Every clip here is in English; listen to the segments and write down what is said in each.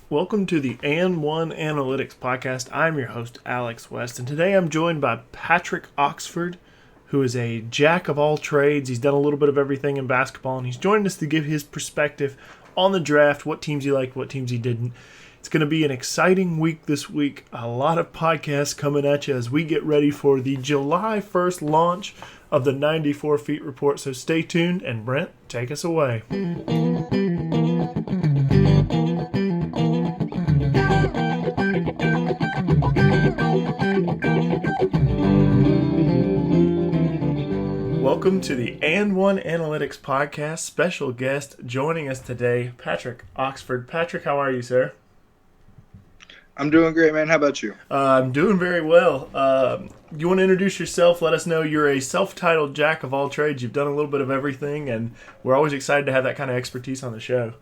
Welcome to the And One Analytics Podcast. I'm your host, Alex West, and today I'm joined by Patrick Oxford, who is a jack of all trades. He's done a little bit of everything in basketball, and he's joined us to give his perspective on the draft, what teams he liked, what teams he didn't. It's going to be an exciting week this week. A lot of podcasts coming at you as we get ready for the July 1st launch of the 94 Feet Report. So stay tuned, and Brent, take us away. Welcome to the And One Analytics Podcast. Special guest joining us today, Patrick Oxford. Patrick, how are you, sir? I'm doing great, man. How about you? I'm doing very well. You want to introduce yourself? Let us know you're a self-titled jack of all trades. You've done a little bit of everything, and we're always excited to have that kind of expertise on the show.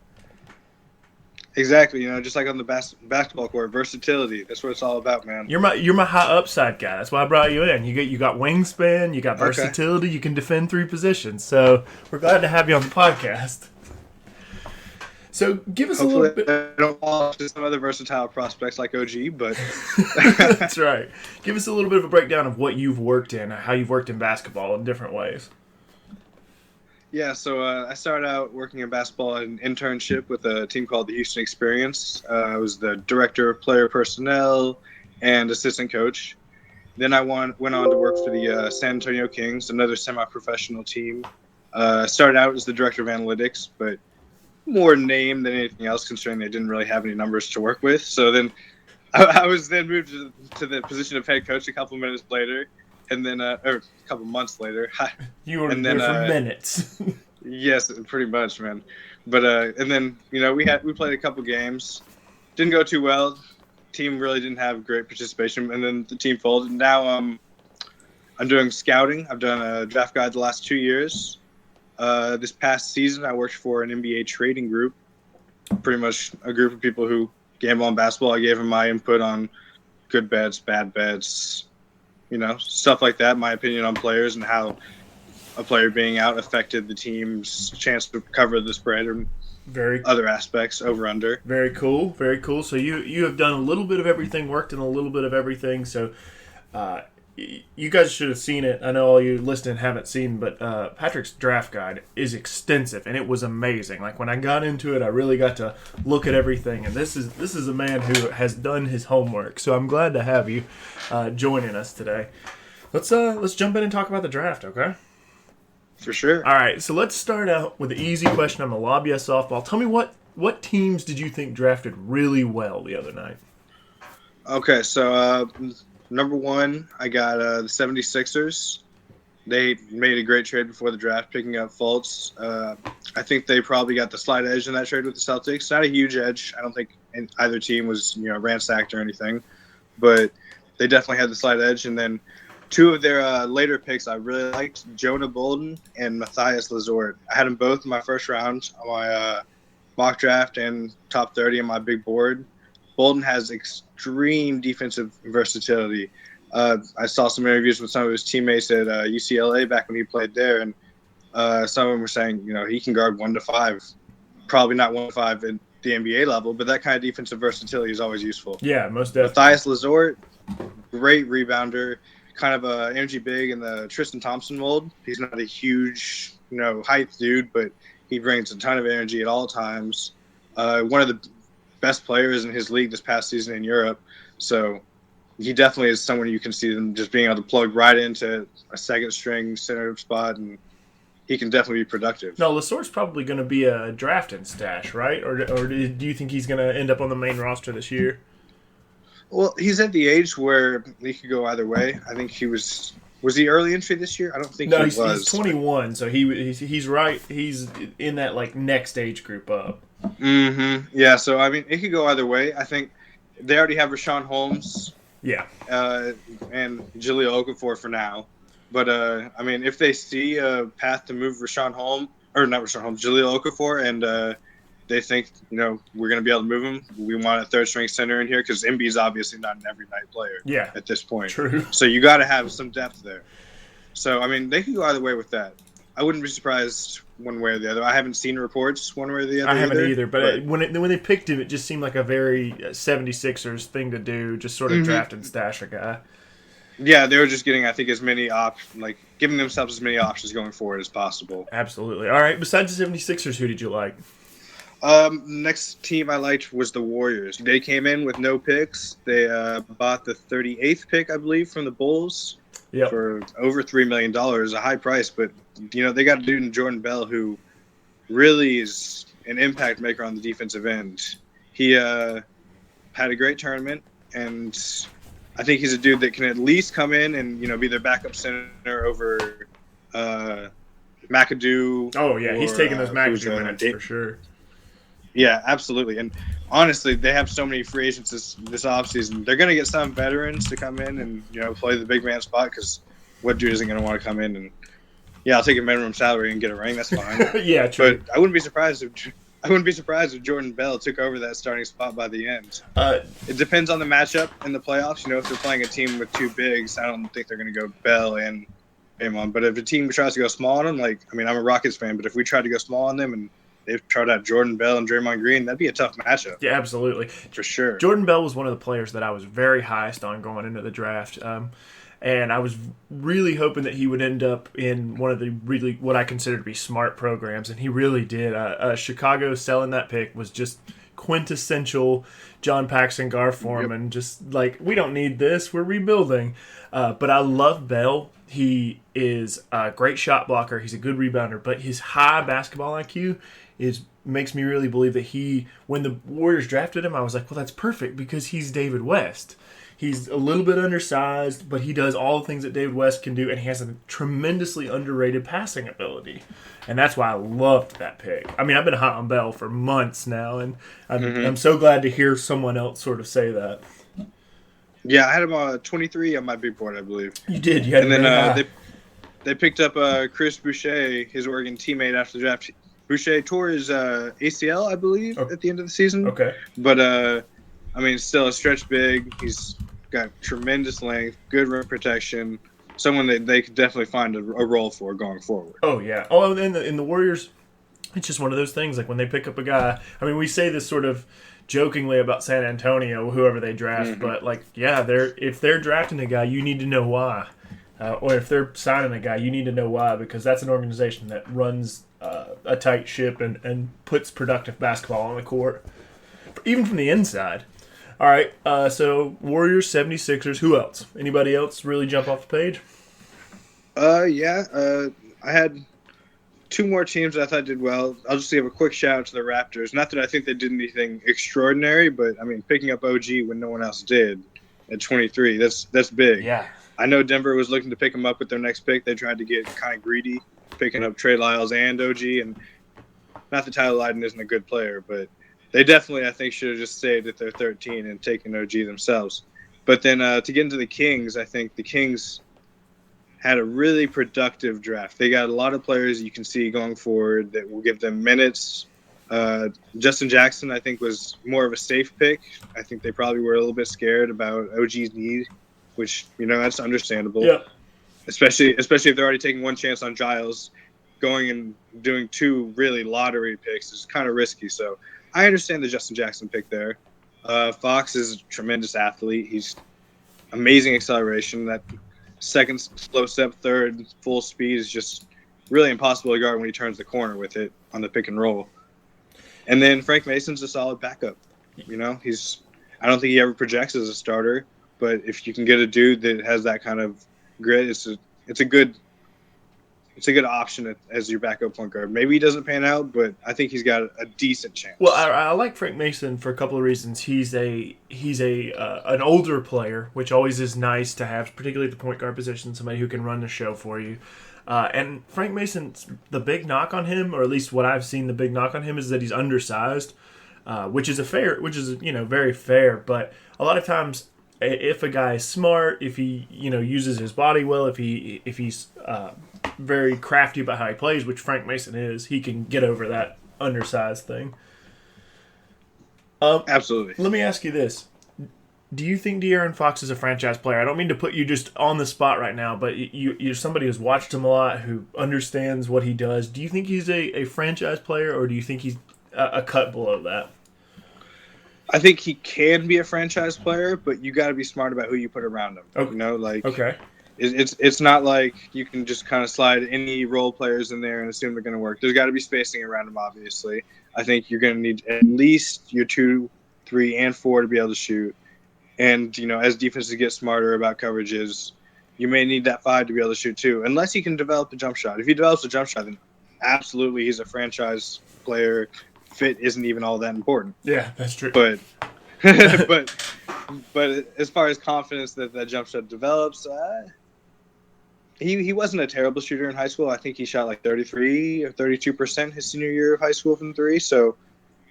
Exactly. Just like on the basketball court, versatility. That's what it's all about, man. You're my high upside guy. That's why I brought you in. You got wingspan, you got versatility, You can defend three positions. So we're glad to have you on the podcast. So give us Hopefully a little bit. I don't fall to some other versatile prospects like OG, but That's right. Give us a little bit of a breakdown of what you've worked in, how you've worked in basketball in different ways. Yeah, so I started out working in basketball in an internship with a team called the Houston Experience. I was the director of player personnel and assistant coach. Then I went on to work for the San Antonio Kings, another semi-professional team. Started out as the director of analytics, but more name than anything else, considering they didn't really have any numbers to work with. So then I was then moved to the position of head coach a couple minutes later. And then, or a couple months later, you were there for minutes. Yes, pretty much, man. But and then we played a couple games, didn't go too well. Team really didn't have great participation, and then the team folded. Now I'm doing scouting. I've done a draft guide the last 2 years. This past season, I worked for an NBA trading group, pretty much a group of people who gamble on basketball. I gave them my input on good bets, bad bets. Stuff like that, my opinion on players and how a player being out affected the team's chance to cover the spread or other aspects, over under. Very cool, very cool. So you have done a little bit of everything, worked in a little bit of everything. So you guys should have seen it. I know all you listening haven't seen, but Patrick's draft guide is extensive, and it was amazing. Like when I got into it, I really got to look at everything, and this is a man who has done his homework. So I'm glad to have you joining us today. Let's jump in and talk about the draft, okay? For sure. All right, so let's start out with the easy question. I'm gonna lob you a softball. Tell me what teams did you think drafted really well the other night? Okay, so number one, I got the 76ers. They made a great trade before the draft, picking up Fultz. I think they probably got the slight edge in that trade with the Celtics. Not a huge edge. I don't think either team was ransacked or anything, but they definitely had the slight edge. And then two of their later picks I really liked, Jonah Bolden and Matthias Lazort. I had them both in my first round on my mock draft and top 30 on my big board. Bolden has extreme defensive versatility. I saw some interviews with some of his teammates at UCLA back when he played there, and some of them were saying, he can guard 1 to 5. Probably not 1 to 5 at the NBA level, but that kind of defensive versatility is always useful. Yeah, most definitely. Matthias Lazort, great rebounder, kind of a energy big in the Tristan Thompson mold. He's not a huge, height dude, but he brings a ton of energy at all times. One of the best players in his league this past season in Europe. So he definitely is someone you can see them just being able to plug right into a second string center spot, and he can definitely be productive. No, Lasort's probably going to be a drafting stash, right? Or do you think he's going to end up on the main roster this year? Well, he's at the age where he could go either way. I think he was he early entry this year? I don't think he was. No, he's 21, so he's right. He's in that next age group up. Mm-hmm. Yeah, so, it could go either way. I think they already have Rashawn Holmes and Jaleel Okafor for now. But, if they see a path to move Jaleel Okafor, and they think, we're going to be able to move him, we want a third-string center in here, because Embiid's obviously not an every-night player at this point. True. So you got to have some depth there. So, they could go either way with that. I wouldn't be surprised one way or the other. I haven't seen reports one way or the other. I haven't either, but when they picked him, it just seemed like a very 76ers thing to do, just sort of draft and stash a guy. Yeah, they were just getting, I think, as many giving themselves as many options going forward as possible. Absolutely. All right, besides the 76ers, who did you like? Next team I liked was the Warriors. They came in with no picks. They bought the 38th pick, I believe, from the Bulls for over $3 million, a high price. But, they got a dude in Jordan Bell who really is an impact maker on the defensive end. He had a great tournament, and I think he's a dude that can at least come in and, be their backup center over McAdoo. Oh, yeah, he's taking those McAdoo minutes for sure. Yeah, absolutely. And honestly, they have so many free agents this offseason. They're going to get some veterans to come in and, play the big man spot because what dude isn't going to want to come in and, I'll take a minimum salary and get a ring. That's fine. Yeah, true. But I wouldn't be surprised if Jordan Bell took over that starting spot by the end. It depends on the matchup in the playoffs. If they're playing a team with two bigs, I don't think they're going to go Bell and Draymond. But if a team tries to go small on them, I'm a Rockets fan, but if we tried to go small on them and they've tried out Jordan Bell and Draymond Green, that'd be a tough matchup. Yeah, absolutely. For sure. Jordan Bell was one of the players that I was very highest on going into the draft. And I was really hoping that he would end up in one of the really what I consider to be smart programs, and he really did. Chicago selling that pick was just quintessential John Paxson Garform, and just we don't need this, we're rebuilding. But I love Bell. He is a great shot blocker. He's a good rebounder, but his high basketball IQ makes me really believe that when the Warriors drafted him, I was like, well, that's perfect because he's David West. He's a little bit undersized, but he does all the things that David West can do, and he has a tremendously underrated passing ability. And that's why I loved that pick. I've been hot on Bell for months now, and I'm so glad to hear someone else sort of say that. Yeah, I had him on 23 on my big board, I believe. You did. You had and then they picked up Chris Boucher, his Oregon teammate, after the draft. Boucher tore his ACL, I believe, at the end of the season. Okay. But, still a stretch big. He's got tremendous length, good rim protection, someone that they could definitely find a role for going forward. Oh, yeah. Oh, and in the Warriors, it's just one of those things. When they pick up a guy, we say this sort of jokingly about San Antonio, whoever they draft, but, if they're drafting a guy, you need to know why. Or if they're signing a guy, you need to know why, because that's an organization that runs a tight ship and puts productive basketball on the court, even from the inside. All right, so Warriors, 76ers, who else? Anybody else really jump off the page? I had two more teams that I thought did well. I'll just give a quick shout out to the Raptors. Not that I think they did anything extraordinary, but, picking up OG when no one else did at 23, that's big. Yeah. I know Denver was looking to pick him up with their next pick. They tried to get kind of greedy, picking up Trey Lyles and OG, and not that Tyler Lydon isn't a good player, but they definitely, I think, should have just stayed at their 13 and taken OG themselves. But then to get into the Kings, I think the Kings had a really productive draft. They got a lot of players you can see going forward that will give them minutes. Justin Jackson, I think, was more of a safe pick. I think they probably were a little bit scared about OG's need, which, that's understandable. Yeah. Especially if they're already taking one chance on Giles. Going and doing two really lottery picks is kind of risky. So I understand the Justin Jackson pick there. Fox is a tremendous athlete. He's amazing acceleration. That second slow step, third full speed is just really impossible to guard when he turns the corner with it on the pick and roll. And then Frank Mason's a solid backup. I don't think he ever projects as a starter, but if you can get a dude that has that kind of grit, it's a good option as your backup point guard. Maybe he doesn't pan out, but I think he's got a decent chance. Well, I like Frank Mason for a couple of reasons. He's an older player, which always is nice to have, particularly at the point guard position, somebody who can run the show for you. And Frank Mason's the big knock on him, or at least what I've seen, the big knock on him is that he's undersized, which is very fair. But a lot of times, if a guy is smart, if he uses his body well, if he's very crafty about how he plays, which Frank Mason is, he can get over that undersized thing. Absolutely. Let me ask you this: Do you think De'Aaron Fox is a franchise player? I don't mean to put you just on the spot right now, but you're somebody who's watched him a lot, who understands what he does. Do you think he's a franchise player, or do you think he's a cut below that? I think he can be a franchise player, but you got to be smart about who you put around him. Okay. You know, like Okay. It's not like you can just kind of slide any role players in there and assume they're going to work. There's got to be spacing around them, obviously. I think you're going to need at least your 2, 3, and 4 to be able to shoot. And, you know, as defenses get smarter about coverages, you may need that 5 to be able to shoot too, unless he can develop a jump shot. If he develops a jump shot, then absolutely he's a franchise player. Fit isn't even all that important. Yeah, that's true. But but as far as confidence that jump shot develops, he wasn't a terrible shooter in high school. I think he shot like 33 or 32% his senior year of high school from 3. So,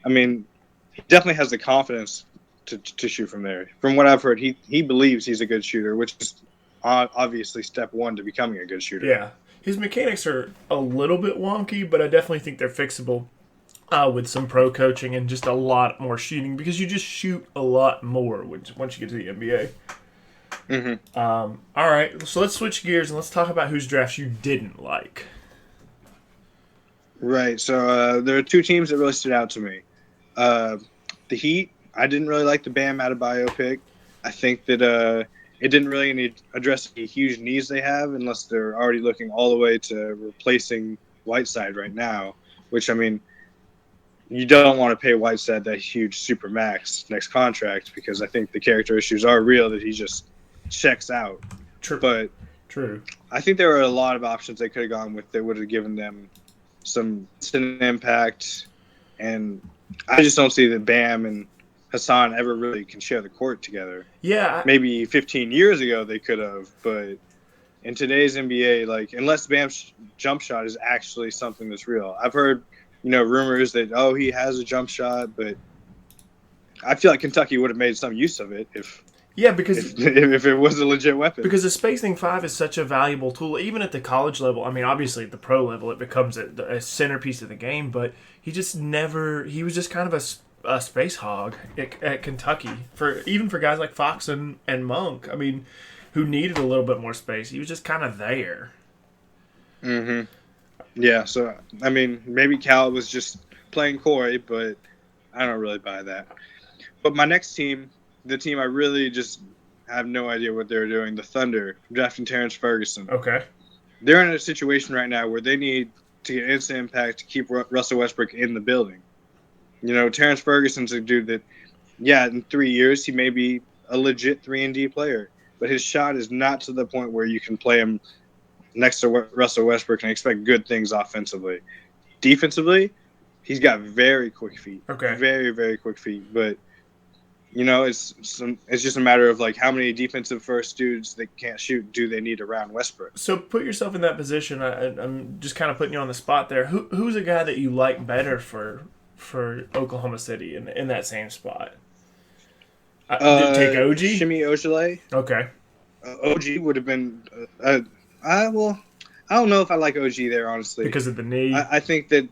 I mean, he definitely has the confidence to shoot from there. From what I've heard, he believes he's a good shooter, which is obviously step 1 to becoming a good shooter. Yeah. His mechanics are a little bit wonky, but I definitely think they're fixable with some pro coaching and just a lot more shooting, because you just shoot a lot more once you get to the NBA. Mm-hmm. All right, so let's switch gears and let's talk about whose drafts you didn't like. Right. So there are 2 teams that really stood out to me. The Heat. I didn't really like the Bam Adebayo pick. I think that it didn't really address any huge needs they have, unless they're already looking all the way to replacing Whiteside right now, which, I mean, you don't want to pay Whiteside that huge super max next contract, because I think the character issues are real, that he just checks out. True. But True. I think there were a lot of options they could have gone with that would have given them some instant impact, and I just don't see that Bam and Hassan ever really can share the court together. Yeah. Maybe 15 years ago they could have, but in today's NBA, like, unless Bam's jump shot is actually something that's real. I've heard, you know, rumors that, he has a jump shot, but I feel like Kentucky would have made some use of it if it was a legit weapon. Because the spacing 5 is such a valuable tool, even at the college level. I mean, obviously at the pro level it becomes a centerpiece of the game, but he was just kind of a space hog at Kentucky, even for guys like Fox and Monk, I mean, who needed a little bit more space. He was just kind of there. Mm-hmm. Yeah, so, I mean, maybe Cal was just playing coy, but I don't really buy that. But my next team, the team I really just have no idea what they're doing, the Thunder, drafting Terrence Ferguson. Okay. They're in a situation right now where they need to get instant impact to keep Russell Westbrook in the building. You know, Terrence Ferguson's a dude that, in 3 years he may be a legit 3-and-D player, but his shot is not to the point where you can play him next to Russell Westbrook and expect good things offensively. Defensively, he's got very quick feet. Okay. Very, very quick feet. But, you know, it's just a matter of, like, how many defensive first dudes that can't shoot do they need around Westbrook? So put yourself in that position. I'm just kind of putting you on the spot there. Who's a guy that you like better for Oklahoma City in that same spot? Take OG? Shimmy Ojale. Okay. OG would have been I don't know if I like OG there, honestly. Because of the knee? I think that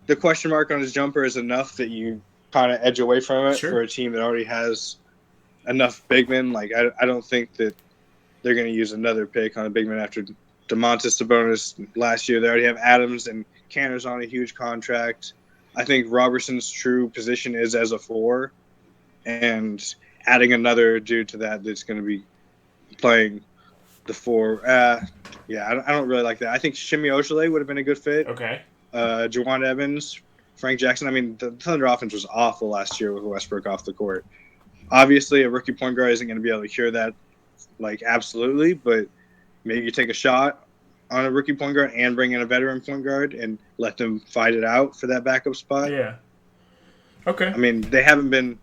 the question mark on his jumper is enough that you kind of edge away from it for a team that already has enough big men. Like, I don't think that they're going to use another pick on a big man after DeMontis Sabonis last year. They already have Adams, and Cantor's on a huge contract. I think Robertson's true position is as a 4, and adding another dude to that's going to be playing the 4. I don't really like that. I think Shimmy Ojale would have been a good fit. Okay. Jawan Evans, Frank Jackson. I mean, the Thunder offense was awful last year with Westbrook off the court. Obviously, a rookie point guard isn't going to be able to cure that, like, absolutely, but maybe you take a shot on a rookie point guard and bring in a veteran point guard and let them fight it out for that backup spot. Yeah. Okay. I mean, they haven't been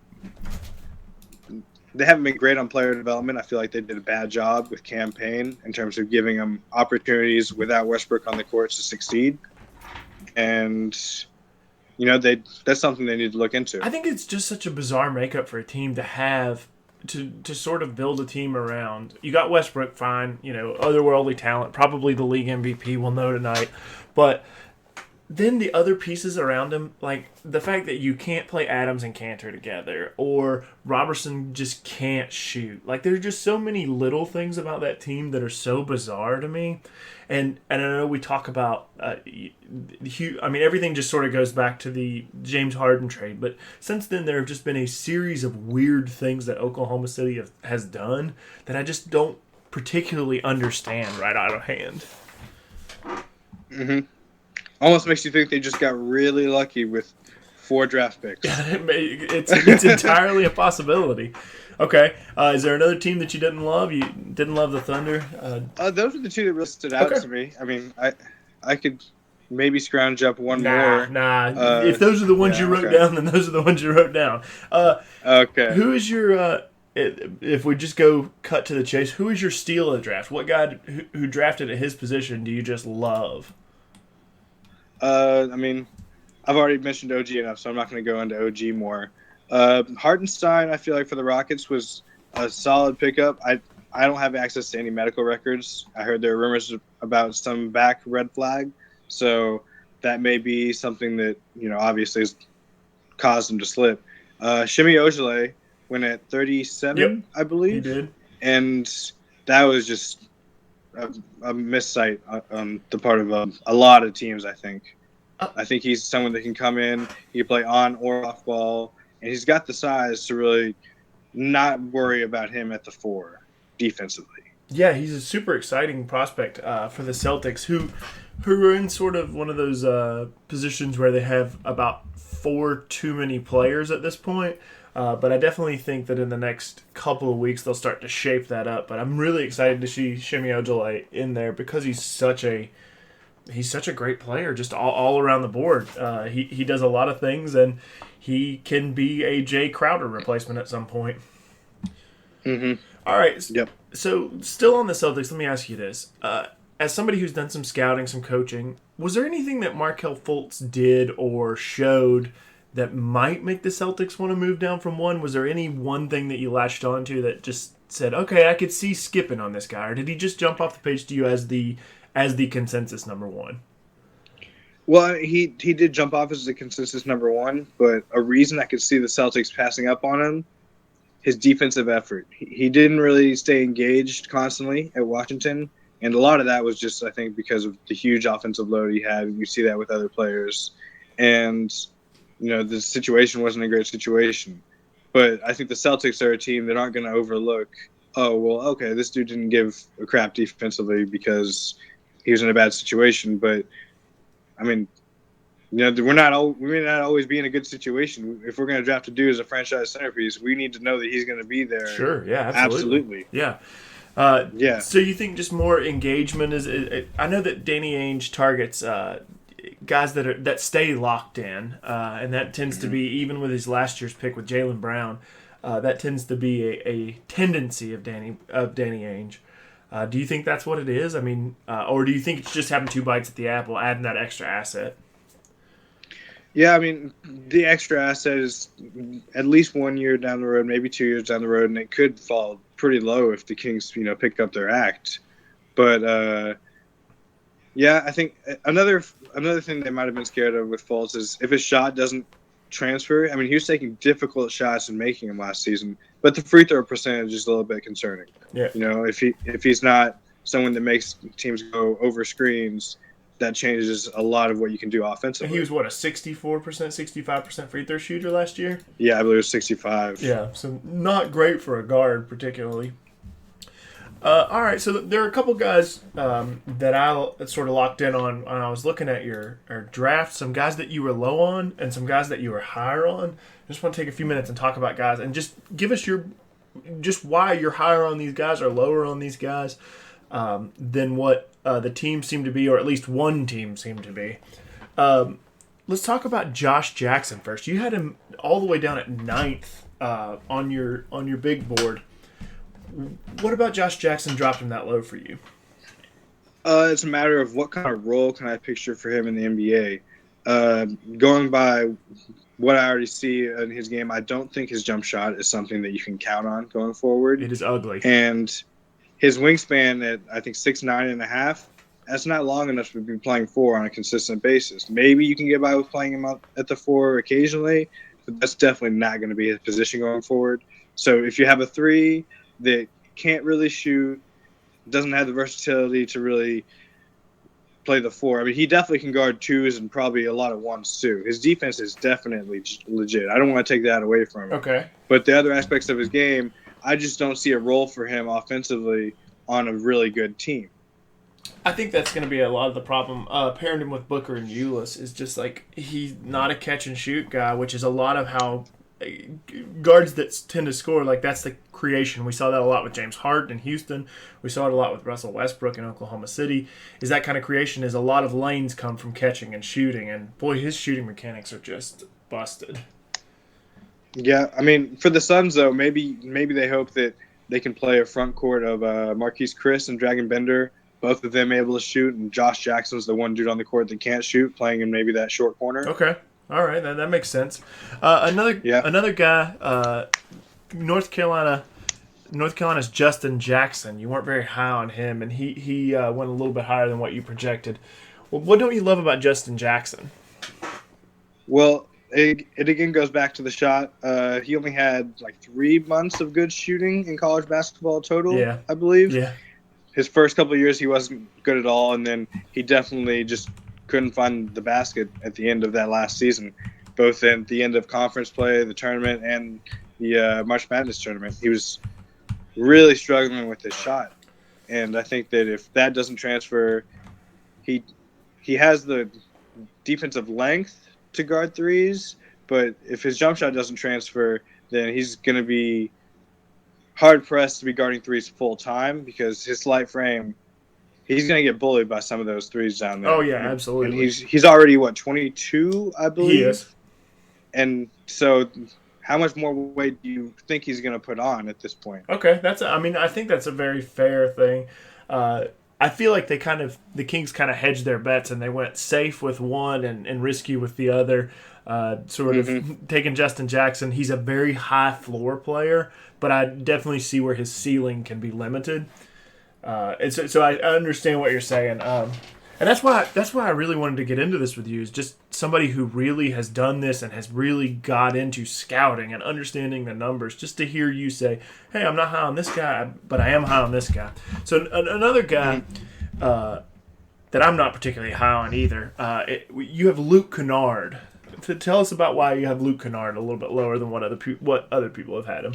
great on player development. I feel like they did a bad job with campaign in terms of giving them opportunities without Westbrook on the court to succeed. And, you know, that's something they need to look into. I think it's just such a bizarre makeup for a team to have to sort of build a team around. You got Westbrook, fine, you know, otherworldly talent, probably the league MVP, we'll know tonight. But then the other pieces around him, like the fact that you can't play Adams and Cantor together, or Robertson just can't shoot. Like there's just so many little things about that team that are so bizarre to me. And I know we talk about, everything just sort of goes back to the James Harden trade. But since then, there have just been a series of weird things that Oklahoma City has done that I just don't particularly understand right out of hand. Mm-hmm. Almost makes you think they just got really lucky with 4 draft picks. It's entirely a possibility. Okay, is there another team that you didn't love? You didn't love the Thunder? Those are the 2 that really stood out to me. I mean, I could maybe scrounge up one more. If those are the ones you wrote down, then those are the ones you wrote down. Okay. Who is your? If we just go cut to the chase, who is your steal of the draft? What guy who drafted at his position do you just love? I mean, I've already mentioned OG enough, so I'm not going to go into OG more. Hartenstein, I feel like for the Rockets was a solid pickup. I don't have access to any medical records. I heard there are rumors about some back red flag, so that may be something that obviously has caused him to slip. Shimi Ojale went at 37, yep, I believe. He did, and that was just a missight on the part of a lot of teams, I think. I think he's someone that can come in, he can play on or off ball, and he's got the size to really not worry about him at the 4 defensively. Yeah, he's a super exciting prospect for the Celtics, who are in sort of one of those positions where they have about 4 too many players at this point. But I definitely think that in the next couple of weeks they'll start to shape that up. But I'm really excited to see Shimi Ojale in there because he's such a great player, just all around the board. He does a lot of things, and he can be a Jay Crowder replacement at some point. Mm-hmm. All right. Yep. So still on the Celtics, let me ask you this. As somebody who's done some scouting, some coaching, was there anything that Markelle Fultz did or showed that might make the Celtics want to move down from 1? Was there any one thing that you latched onto that just said, okay, I could see skipping on this guy? Or did he just jump off the page to you as the consensus number 1? Well, he did jump off as the consensus number 1, but a reason I could see the Celtics passing up on him, his defensive effort. He didn't really stay engaged constantly at Washington, and a lot of that was just, I think, because of the huge offensive load he had. You see that with other players. And the situation wasn't a great situation. But I think the Celtics are a team that aren't going to overlook, oh, well, okay, this dude didn't give a crap defensively because he was in a bad situation. But, I mean, we may not always be in a good situation. If we're going to draft a dude as a franchise centerpiece, we need to know that he's going to be there. Sure, yeah, absolutely. Yeah. Yeah. So you think just more engagement is? I know that Danny Ainge targets guys that stay locked in, and that tends to be, even with his last year's pick with Jaylen Brown, that tends to be a tendency of Danny Ainge. Do you think that's what it is? I mean, or do you think it's just having 2 bites at the apple, adding that extra asset? Yeah, I mean, the extra asset is at least 1 year down the road, maybe 2 years down the road, and it could fall pretty low if the Kings, pick up their act. But yeah, I think another thing they might have been scared of with Fultz is if his shot doesn't transfer. I mean, he was taking difficult shots and making them last season, but the free throw percentage is a little bit concerning. Yeah. If he's not someone that makes teams go over screens, that changes a lot of what you can do offensively. And he was, what, a 64%, 65% free throw shooter last year? Yeah, I believe it was 65. Yeah, so not great for a guard particularly. All right, so there are a couple guys that I sort of locked in on when I was looking at your draft. Some guys that you were low on and some guys that you were higher on. I just want to take a few minutes and talk about guys and just give us just why you're higher on these guys or lower on these guys than what the team seemed to be, or at least one team seemed to be. Let's talk about Josh Jackson first. You had him all the way down at 9th on your big board. What about Josh Jackson dropped him that low for you? It's a matter of what kind of role can I picture for him in the NBA. Going by what I already see in his game, I don't think his jump shot is something that you can count on going forward. It is ugly. And his wingspan at, I think, 6'9.5", that's not long enough to be playing 4 on a consistent basis. Maybe you can get by with playing him out at the 4 occasionally, but that's definitely not going to be his position going forward. So if you have a 3 that can't really shoot, doesn't have the versatility to really play the 4. I mean, he definitely can guard 2s and probably a lot of 1s too. His defense is definitely legit. I don't want to take that away from him. Okay. But the other aspects of his game, I just don't see a role for him offensively on a really good team. I think that's going to be a lot of the problem. Pairing him with Booker and Ulis is just like he's not a catch and shoot guy, which is a lot of how guards that tend to score, like that's the creation. We saw that a lot with James Harden in Houston. We saw it a lot with Russell Westbrook in Oklahoma City. Is that kind of creation is a lot of lanes come from catching and shooting, and boy, his shooting mechanics are just busted. Yeah, I mean, for the Suns though, maybe they hope that they can play a front court of Marquise Chris and Dragon Bender, both of them able to shoot, and Josh Jackson's the one dude on the court that can't shoot, playing in maybe that short corner. Okay. All right, that makes sense. Another guy, North Carolina's Justin Jackson. You weren't very high on him, and he went a little bit higher than what you projected. Well, what don't you love about Justin Jackson? Well, it again goes back to the shot. He only had like 3 months of good shooting in college basketball total, I believe. Yeah. His first couple of years, he wasn't good at all, and then he definitely just couldn't find the basket at the end of that last season, both at the end of conference play, the tournament, and the March Madness tournament. He was really struggling with his shot, and I think that if that doesn't transfer, he has the defensive length to guard threes, but if his jump shot doesn't transfer, then he's going to be hard-pressed to be guarding threes full-time because his slight frame – he's going to get bullied by some of those threes down there. Oh, yeah, absolutely. And he's already, 22, I believe? He is. And so how much more weight do you think he's going to put on at this point? Okay, I think that's a very fair thing. I feel like the Kings kind of hedged their bets and they went safe with one and risky with the other. Sort of taking Justin Jackson. He's a very high floor player, but I definitely see where his ceiling can be limited. And so I understand what you're saying. And that's why I really wanted to get into this with you, is just somebody who really has done this and has really got into scouting and understanding the numbers, just to hear you say, hey, I'm not high on this guy, but I am high on this guy. So another guy that I'm not particularly high on either, you have Luke Kennard. Tell us about why you have Luke Kennard a little bit lower than what other people have had him.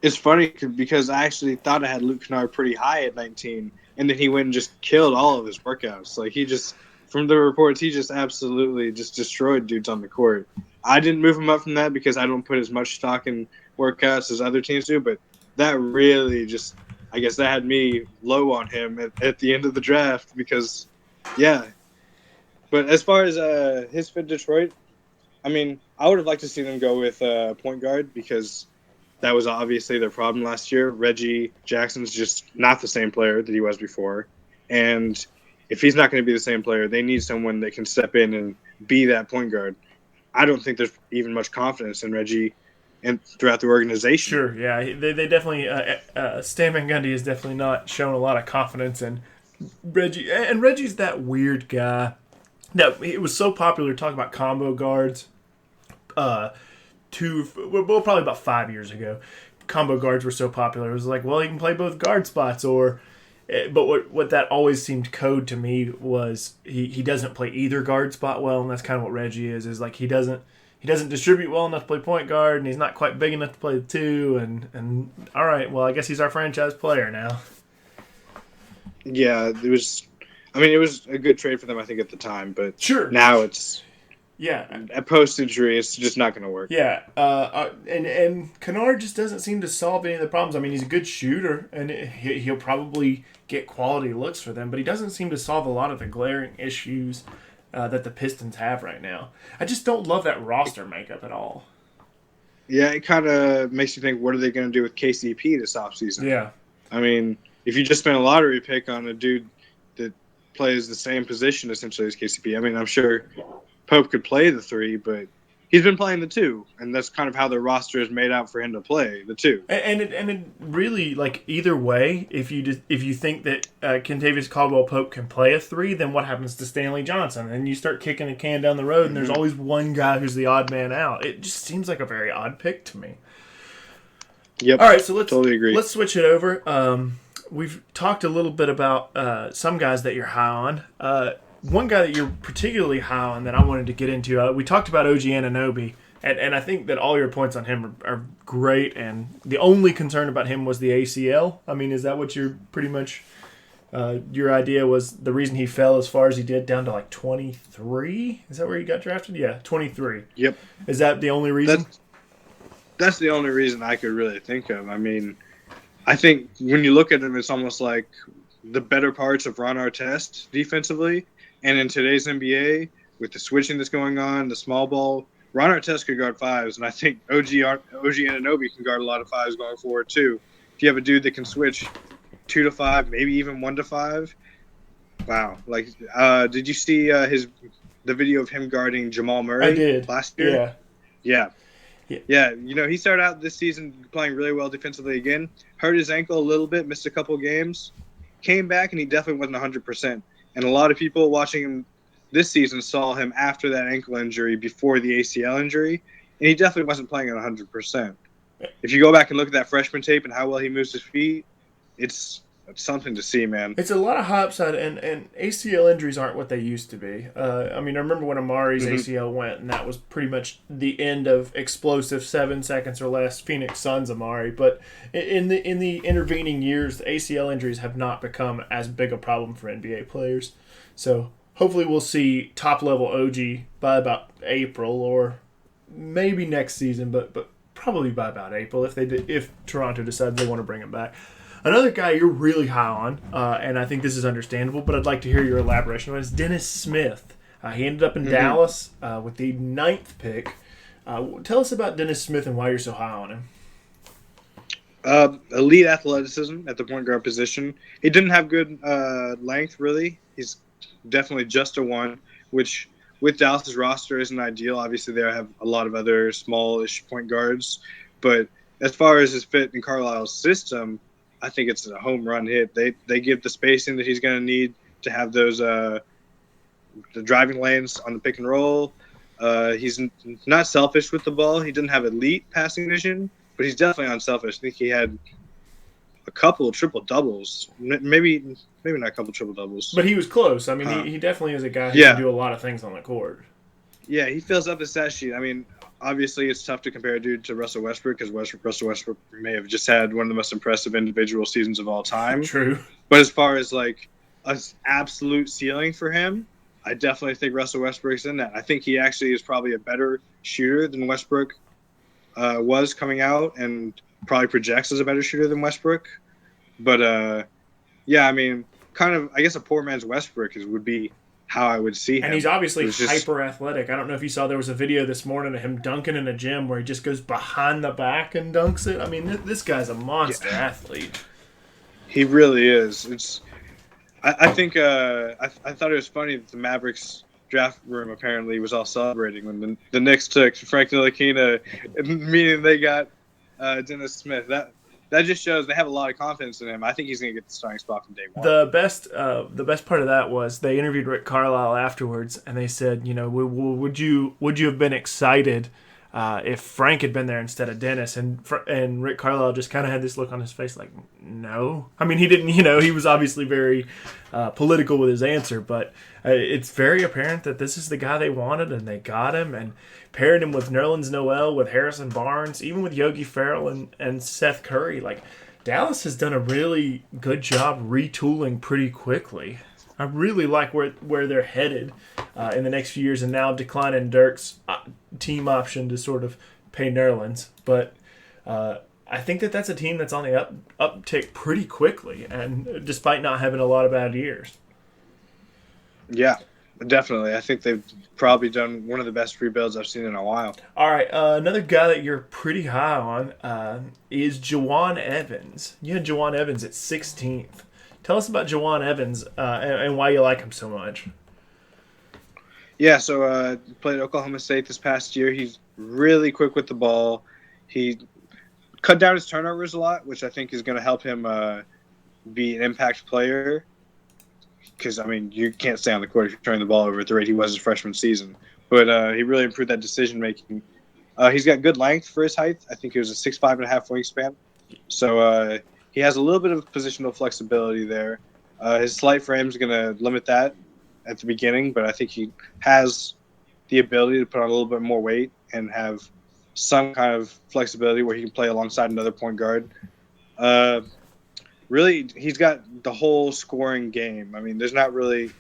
It's funny because I actually thought I had Luke Kennard pretty high at 19, and then he went and just killed all of his workouts. Like from the reports, he just absolutely just destroyed dudes on the court. I didn't move him up from that because I don't put as much stock in workouts as other teams do, but that really just, I guess that had me low on him at the end of the draft because, yeah. But as far as his fit Detroit, I mean, I would have liked to see them go with point guard because that was obviously their problem last year. Reggie Jackson's just not the same player that he was before. And if he's not going to be the same player, they need someone that can step in and be that point guard. I don't think there's even much confidence in Reggie and throughout the organization. Sure, yeah. They definitely Stan Van Gundy has definitely not shown a lot of confidence in Reggie. And Reggie's that weird guy. That it was so popular to talk about combo guards. Probably about 5 years ago, combo guards were so popular. It was like, well, he can play both guard spots, but what that always seemed code to me was he doesn't play either guard spot well, and that's kind of what Reggie is like he doesn't distribute well enough to play point guard, and he's not quite big enough to play the two, and all right, well, I guess he's our franchise player now. Yeah, it was a good trade for them, I think, at the time, but sure. Now it's yeah. At post-injury, it's just not going to work. Yeah, and Kennard just doesn't seem to solve any of the problems. I mean, he's a good shooter, and he'll probably get quality looks for them, but he doesn't seem to solve a lot of the glaring issues that the Pistons have right now. I just don't love that roster makeup at all. Yeah, it kind of makes you think, what are they going to do with KCP this offseason? Yeah. I mean, if you just spent a lottery pick on a dude that plays the same position essentially as KCP, I mean, I'm sure Pope could play the three, but he's been playing the 2, and that's kind of how the roster is made out for him to play the 2. And it really, like, either way, if you think that Kentavious Caldwell-Pope can play a 3, then what happens to Stanley Johnson? And you start kicking a can down the road, and there's always one guy who's the odd man out. It just seems like a very odd pick to me. Yep. All right, so totally agree. Let's switch it over. We've talked a little bit about some guys that you're high on. One guy that you're particularly high on that I wanted to get into, we talked about OG Anunoby, and I think that all your points on him are great, and the only concern about him was the ACL. I mean, is that what you're pretty much, your idea was the reason he fell as far as he did down to like 23? Is that where he got drafted? Yeah, 23. Yep. Is that the only reason? That's the only reason I could really think of. I mean, I think when you look at him, it's almost like the better parts of Ron Artest defensively. And in today's NBA, with the switching that's going on, the small ball, Ron Artest could guard 5s, and I think OG Anunoby can guard a lot of 5s going forward too. If you have a dude that can switch 2 to 5, maybe even 1 to 5, wow! Like, did you see the video of him guarding Jamal Murray? I did last year. Yeah. You know, he started out this season playing really well defensively again. Hurt his ankle a little bit, missed a couple games, came back, and he definitely wasn't 100%. And a lot of people watching him this season saw him after that ankle injury, before the ACL injury, and he definitely wasn't playing at 100%. If you go back and look at that freshman tape and how well he moves his feet, it's something to see, man. It's a lot of high upside, and ACL injuries aren't what they used to be. I mean, I remember when Amari's ACL went, and that was pretty much the end of explosive 7 seconds or less Phoenix Suns Amari. But in the intervening years, the ACL injuries have not become as big a problem for NBA players. So hopefully we'll see top-level OG by about April, or maybe next season, but probably by about April if Toronto decides they want to bring him back. Another guy you're really high on, and I think this is understandable, but I'd like to hear your elaboration on, is Dennis Smith. He ended up in Dallas with the 9th pick. Tell us about Dennis Smith and why you're so high on him. Elite athleticism at the point guard position. He didn't have good length, really. He's definitely just a 1, which with Dallas's roster isn't ideal. Obviously, they have a lot of other smallish point guards. But as far as his fit in Carlisle's system, I think it's a home run hit. They give the spacing that he's going to need to have those the driving lanes on the pick and roll. He's not selfish with the ball. He didn't have elite passing vision, but he's definitely unselfish. I think he had a couple of triple doubles, maybe not a couple triple doubles. But he was close. I mean, he definitely is a guy who can do a lot of things on the court. Yeah, he fills up the stat sheet. I mean, obviously, it's tough to compare a dude to Russell Westbrook, because Russell Westbrook may have just had one of the most impressive individual seasons of all time. True. But as far as like an absolute ceiling for him, I definitely think Russell Westbrook's in that. I think he actually is probably a better shooter than Westbrook was coming out, and probably projects as a better shooter than Westbrook. But yeah, I mean, kind of, I guess a poor man's Westbrook would be how I would see him. And he's obviously hyper athletic. I don't know if you saw, there was a video this morning of him dunking in a gym where he just goes behind the back and dunks it. I mean, this guy's a monster athlete. He really is. I think I thought it was funny that the Mavericks draft room apparently was all celebrating when the Knicks took Frank Ntilikina, meaning they got Dennis Smith. That just shows they have a lot of confidence in him. I think he's going to get the starting spot from day one. The best part of that was they interviewed Rick Carlisle afterwards, and they said, you know, would you have been excited if Frank had been there instead of Dennis? And Rick Carlisle just kind of had this look on his face like, no. I mean, he didn't, you know, he was obviously very political with his answer, but it's very apparent that this is the guy they wanted, and they got him, and paired him with Nerlens Noel, with Harrison Barnes, even with Yogi Ferrell and Seth Curry. Like, Dallas has done a really good job retooling pretty quickly. I really like where they're headed in the next few years, and now declining Dirk's team option to sort of pay Nerlens. But I think that's a team that's on the uptick pretty quickly, and despite not having a lot of bad years. Yeah. Definitely. I think they've probably done one of the best rebuilds I've seen in a while. All right. Another guy that you're pretty high on is Jawan Evans. You had Jawan Evans at 16th. Tell us about Jawan Evans and why you like him so much. Yeah, so played Oklahoma State this past year. He's really quick with the ball. He cut down his turnovers a lot, which I think is going to help him be an impact player. Because, I mean, you can't stay on the court if you're turning the ball over at the rate he was his freshman season. But he really improved that decision-making. He's got good length for his height. I think he was a 6'5.5" wingspan. So he has a little bit of positional flexibility there. His slight frame is going to limit that at the beginning, but I think he has the ability to put on a little bit more weight and have some kind of flexibility where he can play alongside another point guard. Really, he's got the whole scoring game. I mean, there's not really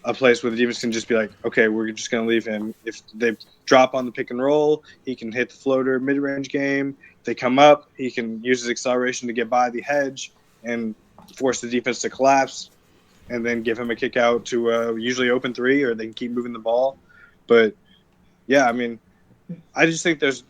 a place where the defense can just be like, okay, we're just going to leave him. If they drop on the pick and roll, he can hit the floater mid-range game. If they come up, he can use his acceleration to get by the hedge and force the defense to collapse and then give him a kick out to usually open three, or they can keep moving the ball. But, yeah, I mean, I just think there's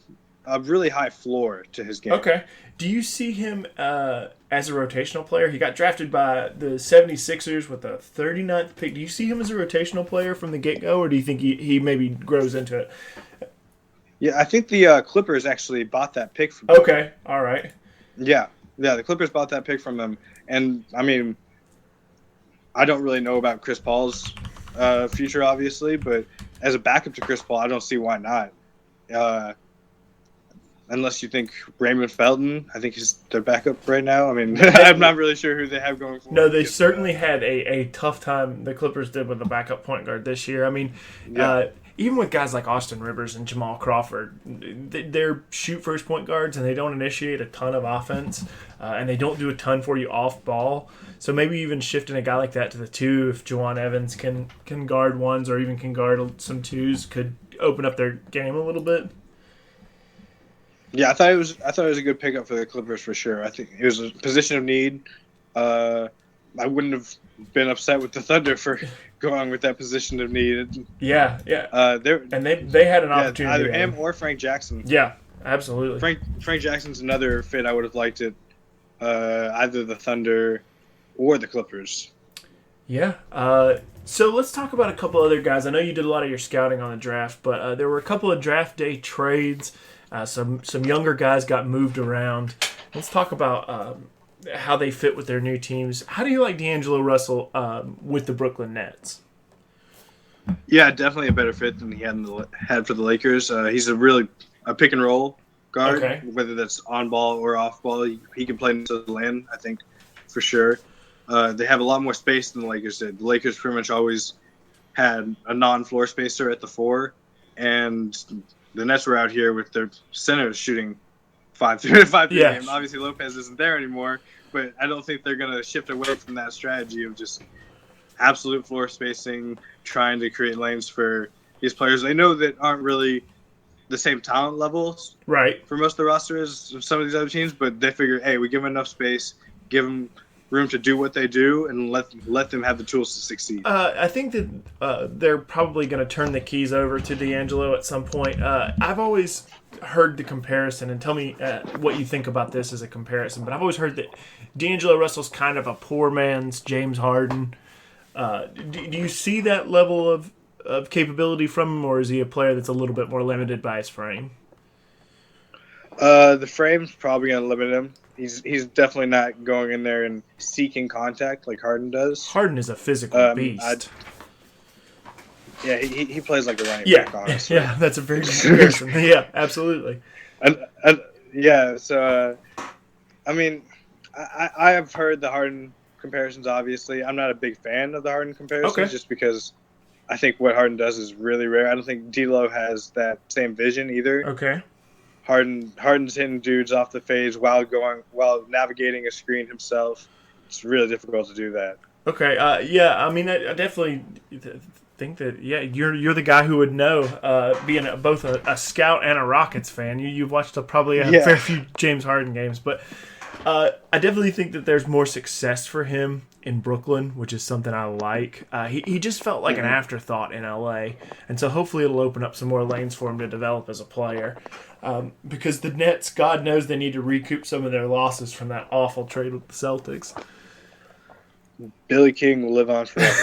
a really high floor to his game. Okay. Do you see him as a rotational player? He got drafted by the 76ers with the 39th pick. Do you see him as a rotational player from the get-go, or do you think he maybe grows into it? Yeah, I think the Clippers actually bought that pick from him. Okay, all right. Yeah, the Clippers bought that pick from them. And, I mean, I don't really know about Chris Paul's future, obviously, but as a backup to Chris Paul, I don't see why not. Unless you think Raymond Felton, I think he's their backup right now. I mean, I'm not really sure who they have going forward. No, they certainly had a tough time, the Clippers did, with a backup point guard this year. I mean, even with guys like Austin Rivers and Jamal Crawford, they're shoot-first point guards, and they don't initiate a ton of offense, and they don't do a ton for you off ball. So maybe even shifting a guy like that to the two, if Juwan Evans can guard ones or even can guard some twos, could open up their game a little bit. Yeah, I thought it was a good pickup for the Clippers for sure. I think it was a position of need. I wouldn't have been upset with the Thunder for going with that position of need. Yeah. They had an opportunity. Either him or Frank Jackson. Yeah, absolutely. Frank Jackson's another fit I would have liked it. Either the Thunder or the Clippers. Yeah. So let's talk about a couple other guys. I know you did a lot of your scouting on the draft, but there were a couple of draft day trades. Some younger guys got moved around. Let's talk about how they fit with their new teams. How do you like D'Angelo Russell with the Brooklyn Nets? Yeah, definitely a better fit than he had for the Lakers. He's a pick and roll guard, whether that's on ball or off ball. He can play into the lane, I think, for sure. They have a lot more space than the Lakers did. The Lakers pretty much always had a non-floor spacer at the four, and the Nets were out here with their centers shooting 5-3 game. Obviously, Lopez isn't there anymore, but I don't think they're going to shift away from that strategy of just absolute floor spacing, trying to create lanes for these players. They know that aren't really the same talent levels for most of the roster as some of these other teams, but they figure, hey, we give them enough space, give them room to do what they do, and let them have the tools to succeed. I think that they're probably going to turn the keys over to D'Angelo at some point. I've always heard the comparison, and tell me what you think about this as a comparison, but I've always heard that D'Angelo Russell's kind of a poor man's James Harden. Do you see that level of capability from him, or is he a player that's a little bit more limited by his frame? The frame's probably going to limit him. He's definitely not going in there and seeking contact like Harden does. Have is a physical beast. He plays like a running back, honestly. Yeah, that's a very good comparison. Yeah, absolutely. So, I mean, I have heard the Harden comparisons, obviously. I'm not a big fan of the Harden comparisons just because I think what Harden does is really rare. I don't think D'Lo has that same vision either. Okay. Harden's hitting dudes off the fades while navigating a screen himself. It's really difficult to do that. Okay. I mean, I definitely think that you're the guy who would know, being both a scout and a Rockets fan. You've watched probably a fair few James Harden games, but I definitely think that there's more success for him in Brooklyn, which is something I like. He just felt like an afterthought in LA, and so hopefully it'll open up some more lanes for him to develop as a player. Because the Nets, God knows they need to recoup some of their losses from that awful trade with the Celtics. Billy King will live on forever.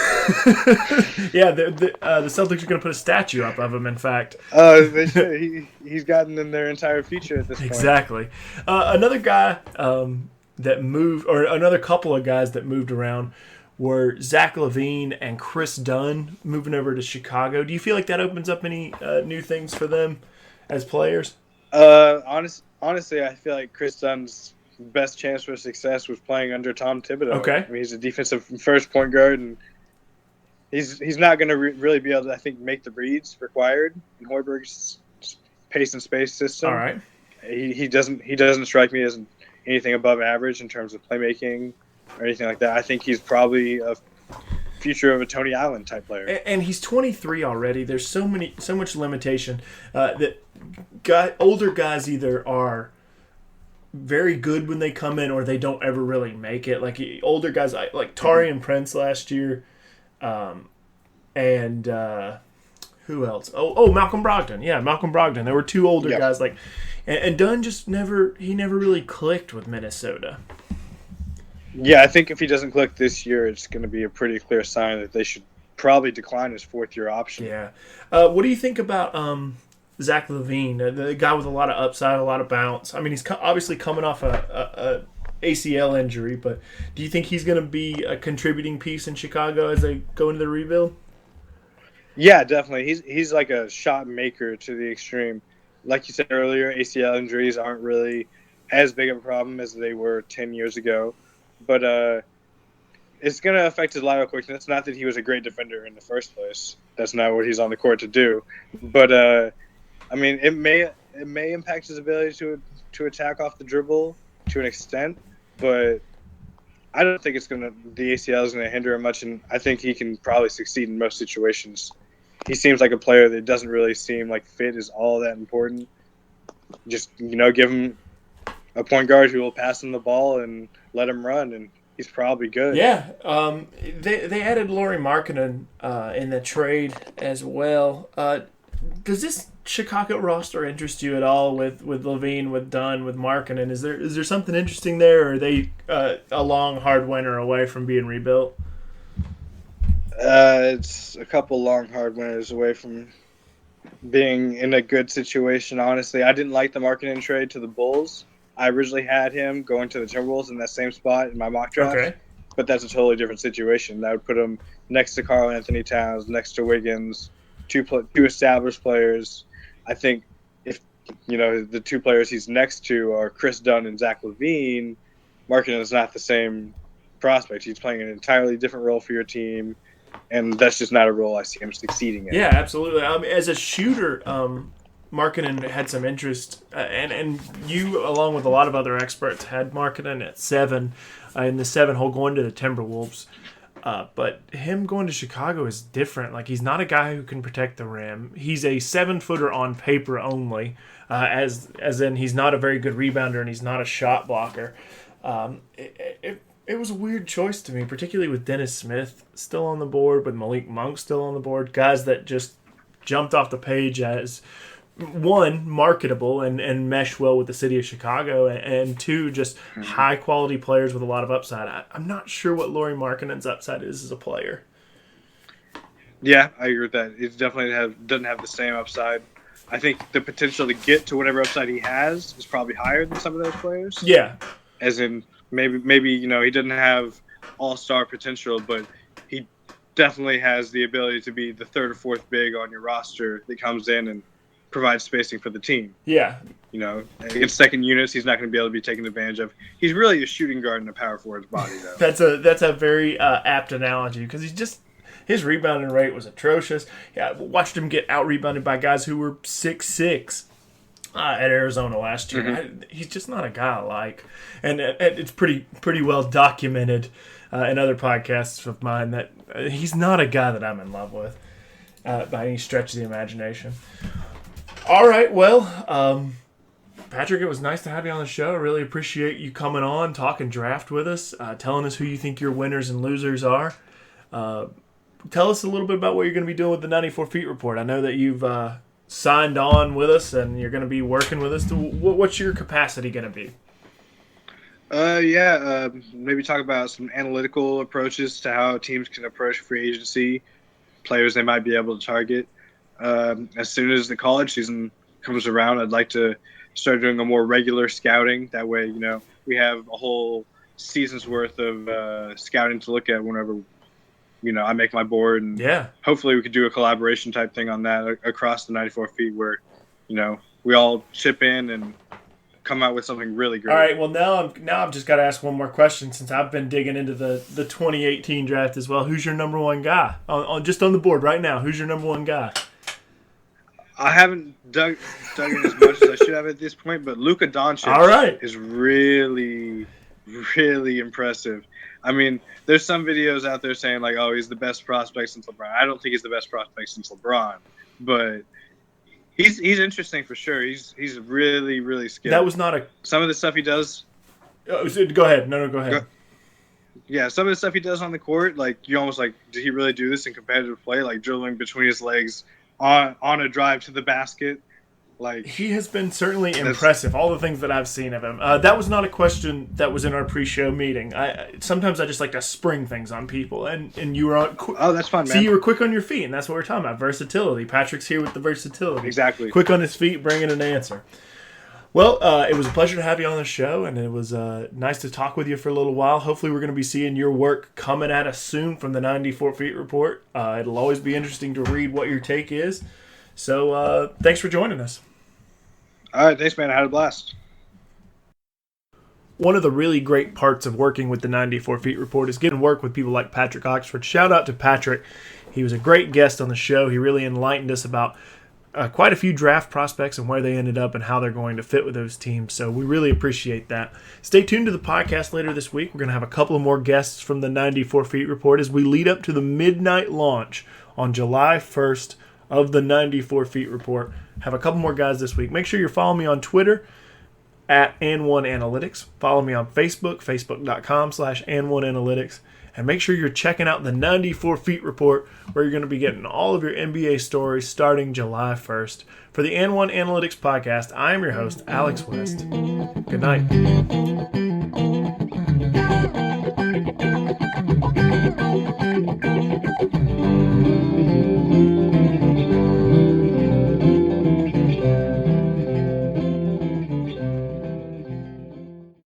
Yeah, the Celtics are going to put a statue up of him. In fact, They should. He's gotten in their entire future at this point. exactly. Another guy that moved, or another couple of guys that moved around, were Zach LaVine and Chris Dunn moving over to Chicago. Do you feel like that opens up any new things for them as players? Honestly, I feel like Chris Dunn's best chance for success was playing under Tom Thibodeau. Okay. I mean, he's a defensive first point guard, and he's not going to really be able to, I think, make the reads required in Hoiberg's pace and space system. All right. He doesn't strike me as anything above average in terms of playmaking or anything like that. I think he's probably a future of a Tony Allen type player. And he's 23 already. There's so much limitation that older guys either are very good when they come in or they don't ever really make it. Like older guys like Taurean Prince last year, and who else? Oh, Malcolm Brogdon. Yeah, Malcolm Brogdon. There were two older guys like, and Dunn just never really clicked with Minnesota. Yeah, I think if he doesn't click this year, it's going to be a pretty clear sign that they should probably decline his fourth-year option. Yeah. What do you think about Zach LaVine, the guy with a lot of upside, a lot of bounce? I mean, he's obviously coming off a ACL injury, but do you think he's going to be a contributing piece in Chicago as they go into the rebuild? Yeah, definitely. He's like a shot maker to the extreme. Like you said earlier, ACL injuries aren't really as big of a problem as they were 10 years ago. But it's going to affect his lateral quickness. Not that he was a great defender in the first place. That's not what he's on the court to do. But, I mean, it may impact his ability to attack off the dribble to an extent. But I don't think the ACL is going to hinder him much. And I think he can probably succeed in most situations. He seems like a player that doesn't really seem like fit is all that important. Just, give him a point guard who will pass him the ball and let him run, and he's probably good. Yeah. They added Lauri Markkanen in the trade as well. Does this Chicago roster interest you at all with LaVine, with Dunn, with Markkanen? Is there something interesting there, or are they a long, hard winter away from being rebuilt? It's a couple long, hard winters away from being in a good situation, honestly. I didn't like the Markkanen trade to the Bulls. I originally had him going to the Timberwolves in that same spot in my mock draft. Okay. But that's a totally different situation. That would put him next to Karl Anthony Towns, next to Wiggins, two established players. I think if, the two players he's next to are Chris Dunn and Zach LaVine, Markkanen is not the same prospect. He's playing an entirely different role for your team, and that's just not a role I see him succeeding in. Yeah, absolutely. As a shooter, Markkanen had some interest, and you, along with a lot of other experts, had Markkanen at 7 in the 7 hole going to the Timberwolves. But him going to Chicago is different. Like, he's not a guy who can protect the rim. He's a 7-footer on paper only, as in he's not a very good rebounder and he's not a shot blocker. It was a weird choice to me, particularly with Dennis Smith still on the board, with Malik Monk still on the board, guys that just jumped off the page as, one, marketable and mesh well with the city of Chicago, and two, just high-quality players with a lot of upside. I'm not sure what Lauri Markkanen's upside is as a player. Yeah, I agree with that. He definitely doesn't have the same upside. I think the potential to get to whatever upside he has is probably higher than some of those players. Yeah. As in, maybe he doesn't have all-star potential, but he definitely has the ability to be the third or fourth big on your roster that comes in and provide spacing for the team. Yeah. Against second units, he's not going to be able to be taken advantage of. He's really a shooting guard in a power forward's body, though. That's a very apt analogy, because his rebounding rate was atrocious. Yeah, I watched him get out-rebounded by guys who were 6'6", at Arizona last year. Mm-hmm. He's just not a guy I like. And it's pretty well documented in other podcasts of mine that he's not a guy that I'm in love with by any stretch of the imagination. All right, well, Patrick, it was nice to have you on the show. I really appreciate you coming on, talking draft with us, telling us who you think your winners and losers are. Tell us a little bit about what you're going to be doing with the 94 Feet Report. I know that you've signed on with us and you're going to be working with us. What's your capacity going to be? Maybe talk about some analytical approaches to how teams can approach free agency, players they might be able to target. As soon as the college season comes around, I'd like to start doing a more regular scouting. That way, we have a whole season's worth of scouting to look at whenever, I make my board. And Yeah. hopefully we could do a collaboration type thing on that across the 94 feet where, we all chip in and come out with something really great. All right. Well, now I've just got to ask one more question since I've been digging into the 2018 draft as well. Who's your number one guy just on the board right now? Who's your number one guy? I haven't dug in as much as I should have at this point, but Luka Doncic is really, really impressive. I mean, there's some videos out there saying like, "Oh, he's the best prospect since LeBron." I don't think he's the best prospect since LeBron, but he's interesting for sure. He's really, really skilled. That was not some of the stuff he does. Go ahead. No, go ahead. Yeah, some of the stuff he does on the court, like you almost like, did he really do this in competitive play? Like dribbling between his legs on a drive to the basket. Like he has been certainly impressive. All the things that I've seen of him. That was not a question that was in our pre-show meeting. Sometimes I just like to spring things on people, and you were on. Oh, that's fun, man. See, you were quick on your feet, and that's what we're talking about. Versatility. Patrick's here with the versatility. Exactly. Quick on his feet, bringing an answer. Well, it was a pleasure to have you on the show, and it was nice to talk with you for a little while. Hopefully, we're going to be seeing your work coming at us soon from the 94 Feet Report. It'll always be interesting to read what your take is. So, thanks for joining us. All right, thanks, man. I had a blast. One of the really great parts of working with the 94 Feet Report is getting to work with people like Patrick Oxford. Shout out to Patrick. He was a great guest on the show. He really enlightened us about quite a few draft prospects and where they ended up and how they're going to fit with those teams. So we really appreciate that. Stay tuned to the podcast later this week. We're going to have a couple of more guests from the 94 Feet Report as we lead up to the midnight launch on July 1st of the 94 Feet Report. Have a couple more guys this week. Make sure you're following me on Twitter at An1Analytics. Follow me on Facebook, facebook.com/An1Analytics. And make sure you're checking out the 94 Feet Report, where you're going to be getting all of your NBA stories starting July 1st. For the An1 Analytics Podcast, I am your host, Alex West. Good night.